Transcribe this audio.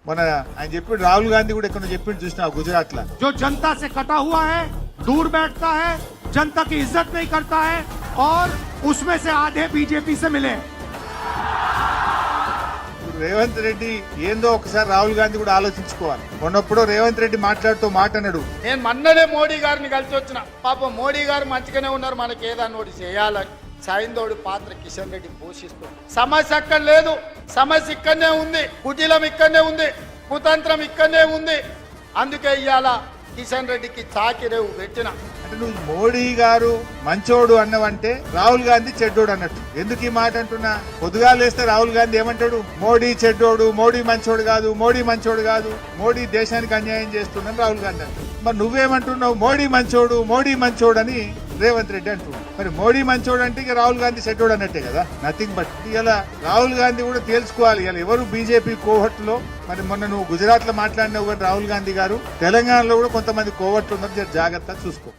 మన ఆయన చెప్పి రాహుల్ గాంధీ కూడా ఎక్కడ చెప్పిండు చూసినా గుజరాత్ లా जो जनता से कटा हुआ है, दूर बैठता है, जनता की इज्जत नहीं करता है और उसमें से आधे बीजेपी से मिले। రేవంత్ రెడ్డి ఏందో ఒకసారి రాహుల్ గాంధీ కూడా ఆలోచించుకోవాలి. మొన్నప్పుడు రేవంత్ రెడ్డి మాట్లాడుతూ మాట అన్నాడు, నేను మొన్ననే మోడీ గారిని కలిసి వచ్చిన. పాపం మోడీ గారు మంచిగానే ఉన్నారు, మనకి ఏదన్నా ఒకటి చేయాలని. సాయందోడు పాత్ర కిషన్ రెడ్డి పోషిస్తుంది. సమస్య అక్కడ లేదు, సమస్య ఇక్కడనే ఉంది, కుటీలం ఇక్కడనే ఉంది, కుతంత్రం ఇక్కడనే ఉంది. అందుకే ఇవాళ కిషన్ రెడ్డికి చాకిరేవు పెట్టిన. అంటే నువ్వు మోడీ గారు మంచోడు అన్నవంటే రాహుల్ గాంధీ చెడ్డోడు అన్నట్టు. ఎందుకు ఈ మాట అంటున్నా? పొద్దుగా లేస్తే రాహుల్ గాంధీ ఏమంటాడు? మోడీ చెడ్డోడు, మోడీ మంచోడు కాదు, మోడీ మంచోడు కాదు, మోడీ దేశానికి అన్యాయం చేస్తుందని రాహుల్ గాంధీ అంటాడు. మరి నువ్వేమంటున్నావు? మోడీ మంచోడు, మోడీ మంచోడు అని రేవంత్ రెడ్డి అంటున్నాడు. మరి మోడీ మంచోడు అంటే ఇక రాహుల్ గాంధీ చెడ్డోడు అన్నట్టే కదా, నథింగ్ బట్. ఇలా రాహుల్ గాంధీ కూడా తేల్చుకోవాలి. ఇలా ఎవరు బీజేపీ కోహట్లో, మరి మొన్న నువ్వు గుజరాత్ లో మాట్లాడినావు కానీ రాహుల్ గాంధీ గారు, తెలంగాణలో కూడా కొంతమంది కోవట్లు ఉన్నారు, జాగ్రత్త చూసుకో.